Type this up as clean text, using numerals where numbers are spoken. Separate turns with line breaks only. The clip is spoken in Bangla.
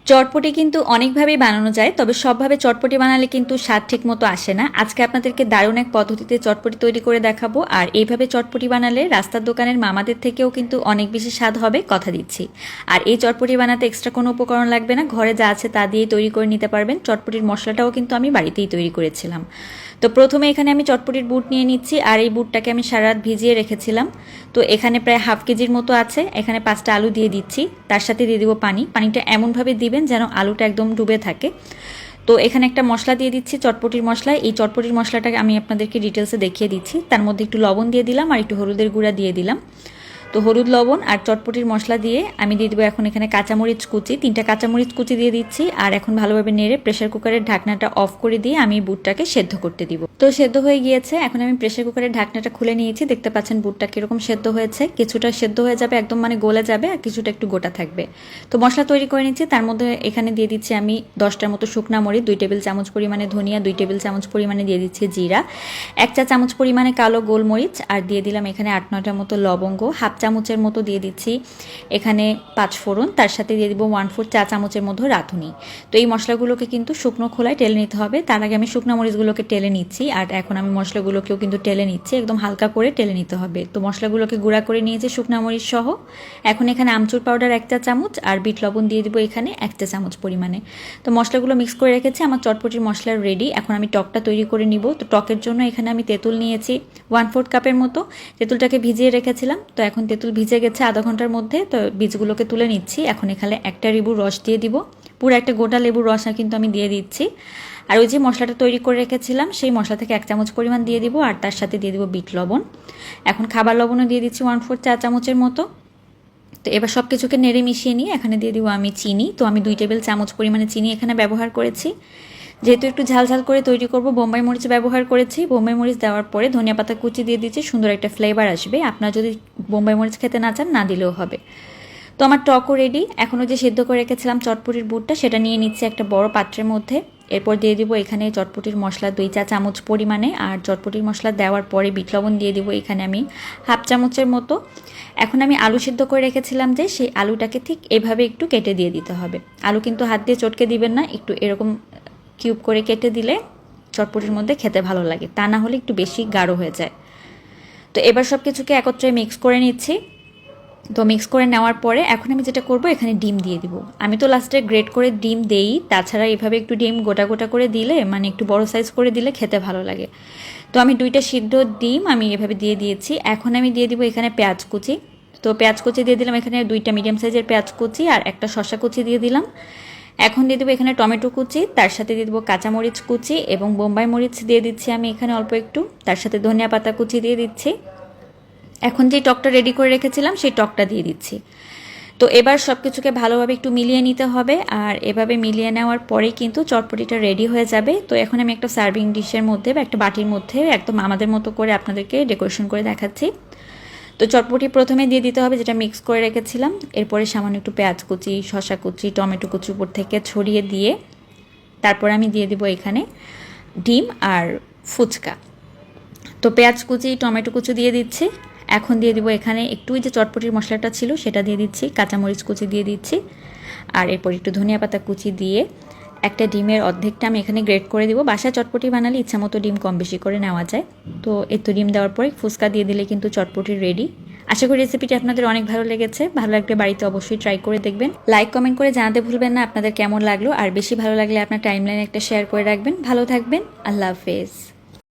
চটপটি কিন্তু অনেকভাবেই বানানো যায়, তবে সবভাবে চটপটি বানালে কিন্তু স্বাদ ঠিক মতো আসে না। আজকে আপনাদেরকে দারুণ এক পদ্ধতিতে চটপটি তৈরি করে দেখাবো, আর এইভাবে চটপটি বানালে রাস্তার দোকানের মামাদের থেকেও কিন্তু অনেক বেশি স্বাদ হবে, কথা দিচ্ছি। আর এই চটপটি বানাতে এক্সট্রা কোনো উপকরণ লাগবে না, ঘরে যা আছে তা দিয়েই তৈরি করে নিতে পারবেন। চটপটির মশলাটাও কিন্তু আমি বাড়িতেই তৈরি করেছিলাম। তো প্রথমে এখানে আমি চটপটির বুট নিয়ে নিচ্ছি, আর এই বুটটাকে আমি সারা রাত ভিজিয়ে রেখেছিলাম। তো এখানে প্রায় হাফ কেজির মতো আছে। এখানে 5টা আলু দিয়ে দিচ্ছি, তার সাথে দিয়ে দিব পানি। পানিটা এমনভাবে দিবেন যেন আলুটা একদম ডুবে থাকে। তো এখানে একটা মশলা দিয়ে দিচ্ছি, চটপটির মশলা। এই চটপটির মশলাটাকে আমি আপনাদেরকে ডিটেলসে দেখিয়ে দিচ্ছি। তার মধ্যে একটু লবণ দিয়ে দিলাম আর একটু হলুদের গুঁড়া দিয়ে দিলাম। তো হলুদ, লবণ আর চটপটির মশলা দিয়ে আমি দিয়ে দেবো এখন এখানে কাঁচামরিচ কুচি, 3টা কাঁচামরিচ কুচি দিয়ে দিচ্ছি। আর এখন ভালোভাবে নেড়ে প্রেশার কুকারের ঢাকনাটা অফ করে দিয়ে আমি বুটটাকে সেদ্ধ করতে দিব। তো সেদ্ধ হয়ে গিয়েছে, এখন আমি প্রেশার কুকারের ঢাকনাটা খুলে নিয়েছি। দেখতে পাচ্ছেন বুটটা কীরকম সেদ্ধ হয়েছে, কিছুটা সেদ্ধ হয়ে যাবে একদম, মানে গলে যাবে, আর কিছুটা একটু গোটা থাকবে। তো মশলা তৈরি করে নিচ্ছি। তার মধ্যে এখানে দিয়ে দিচ্ছি আমি 10টার মতো শুকনা মরিচ, 2 টেবিল চামচ পরিমাণে ধনিয়া, 2 টেবিল চামচ পরিমাণে দিয়ে দিচ্ছি জিরা, 1 চা চামচ পরিমাণে কালো গোলমরিচ, আর দিয়ে দিলাম এখানে 8-9টার মতো লবঙ্গ, হাফ চামচের মতো দিয়ে দিচ্ছি এখানে 5 ফোড়ন, তার সাথে দিয়ে দিব 1/4 চা চামচের মতো রাঁধুনি। তো এই মশলাগুলোকে কিন্তু শুকনো খোলায় টেলে নিতে হবে। তার আগে আমি শুকনো মরিচগুলোকে টেলে নিচ্ছি, আর এখন আমি মশলাগুলোকেও কিন্তু টেলে নিচ্ছি, একদম হালকা করে টেলে নিতে হবে। তো মশলাগুলোকে গুঁড়া করে নিয়েছি শুকনো মরিচ সহ। এখন এখানে আমচুর পাউডার 1 চা চামচ আর বিট লবণ দিয়ে দিব এখানে 1 চা চামচ পরিমাণে। তো মশলাগুলো মিক্স করে রেখেছি, আমার চটপটির মশলা রেডি। এখন আমি টকটা তৈরি করে নিব। তো টকের জন্য এখানে আমি তেঁতুল নিয়েছি 1/4 কাপের মতো। তেঁতুলটাকে ভিজিয়ে রেখেছিলাম, তো এখন তেঁতুল ভিজে গেছে আধা ঘন্টার মধ্যে। তো বীজগুলোকে তুলে নিচ্ছি। এখন এখানে একটা লেবুর রস দিয়ে দিব, পুরো একটা গোটা লেবুর রস কিন্তু আমি দিয়ে দিচ্ছি। আর ওই যে মশলাটা তৈরি করে রেখেছিলাম সেই মশলা থেকে 1 চামচ পরিমাণ দিয়ে দিব, আর তার সাথে দিয়ে দিব বিট লবণ। এখন খাবার লবণও দিয়ে দিচ্ছি 1/4 চা চামচের মতো। তো এবার সব কিছুকে নেড়ে মিশিয়ে নিয়ে এখানে দিয়ে দিব আমি চিনি। তো আমি 2 টেবিল চামচ পরিমাণে চিনি এখানে ব্যবহার করেছি। যেহেতু একটু ঝাল ঝাল করে তৈরি করব, বোম্বাই মরিচ ব্যবহার করেছি। বোম্বাই মরিচ দেওয়ার পরে ধনিয়া পাতা কুচি দিয়ে দিচ্ছি, সুন্দর একটা ফ্লেভার আসবে। আপনারা যদি বোম্বাই মরিচ খেতে না চান, না দিলেও হবে। তো আমার টকও রেডি। এখনও যে সেদ্ধ করে রেখেছিলাম চটপটির বুটটা, সেটা নিয়ে নিচ্ছি একটা বড় পাত্রের মধ্যে। এরপর দিয়ে দিব এখানে চটপটির মশলা 2 চা চামচ পরিমাণে, আর চটপটির মশলা দেওয়ার পরে বিট লবণ দিয়ে দিব এখানে আমি হাফ চামচের মতো। এখন আমি আলু সিদ্ধ করে রেখেছিলাম যে, সেই আলুটাকে ঠিক এভাবে একটু কেটে দিয়ে দিতে হবে। আলু কিন্তু হাত দিয়ে চটকে দিবেন না, একটু এরকম কিউব করে কেটে দিলে চটপটির মধ্যে খেতে ভালো লাগে, তা না হলে একটু বেশি গাঢ় হয়ে যায়। তো এবার সব কিছুকে একত্রে মিক্স করে নিচ্ছি। তো মিক্স করে নেওয়ার পরে এখন আমি যেটা করব, এখানে ডিম দিয়ে দিব। আমি তো লাস্টে গ্রেট করে ডিম দেই, তাছাড়া এভাবে একটু ডিম গোটা গোটা করে দিলে, মানে একটু বড় সাইজ করে দিলে খেতে ভালো লাগে। তো আমি 2টা সিদ্ধ ডিম আমি এভাবে দিয়ে দিয়েছি। এখন আমি দিয়ে দিব এখানে পেঁয়াজ কুচি। তো পেঁয়াজ কুচি দিয়ে দিলাম এখানে 2টা মিডিয়াম সাইজের পেঁয়াজ কুচি, আর একটা শসা কুচি দিয়ে দিলাম। এখন দিয়ে দেবো এখানে টমেটো কুচি, তার সাথে দিয়ে দেবো কাঁচামরিচ কুচি এবং বোম্বাই মরিচ দিয়ে দিচ্ছি আমি এখানে অল্প একটু, তার সাথে ধনিয়া পাতা কুচি দিয়ে দিচ্ছি। এখন যে টকটা রেডি করে রেখেছিলাম সেই টকটা দিয়ে দিচ্ছি। তো এবার সব কিছুকে ভালোভাবে একটু মিলিয়ে নিতে হবে, আর এভাবে মিলিয়ে নেওয়ার পরেই কিন্তু চটপটিটা রেডি হয়ে যাবে। তো এখন আমি একটা সার্ভিং ডিশের মধ্যে বা একটা বাটির মধ্যে একদম আমাদের মতো করে আপনাদেরকে ডেকোরেশন করে দেখাচ্ছি। তো চটপটি প্রথমে দিয়ে দিতে হবে যেটা মিক্স করে রেখেছিলাম, এরপরে সামান্য একটু পেঁয়াজ কুচি, শসা কুচি, টমেটো কুচি উপর থেকে ছড়িয়ে দিয়ে তারপর আমি দিয়ে দিব এখানে ডিম আর ফুচকা। তো পেঁয়াজ কুচি, টমেটো কুচি দিয়ে দিচ্ছি। এখন দিয়ে দিব এখানে একটু যে চটপটির মশলাটা ছিল সেটা দিয়ে দিচ্ছি, কাঁচামরিচ কুচি দিয়ে দিচ্ছি, আর এরপর একটু ধনিয়া পাতা কুচি দিয়ে একটা ডিমের অর্ধেকটা আমি এখানে গ্রেট করে দিব। বাসায় চটপটি বানালে ইচ্ছা মতো ডিম কম বেশি করে নেওয়া যায়। তো একটু ডিম দেওয়ার পরে ফুচকা দিয়ে দিলে কিন্তু চটপটি রেডি। আশা করি রেসিপিটি আপনাদের অনেক ভালো লেগেছে। ভালো লাগলে বাড়িতে অবশ্যই ট্রাই করে দেখবেন। লাইক কমেন্ট করে জানাতে ভুলবেন না আপনাদের কেমন লাগলো, আর বেশি ভালো লাগলে আপনার টাইমলাইনে একটা শেয়ার করে রাখবেন। ভালো থাকবেন, আল্লাহ হাফেজ।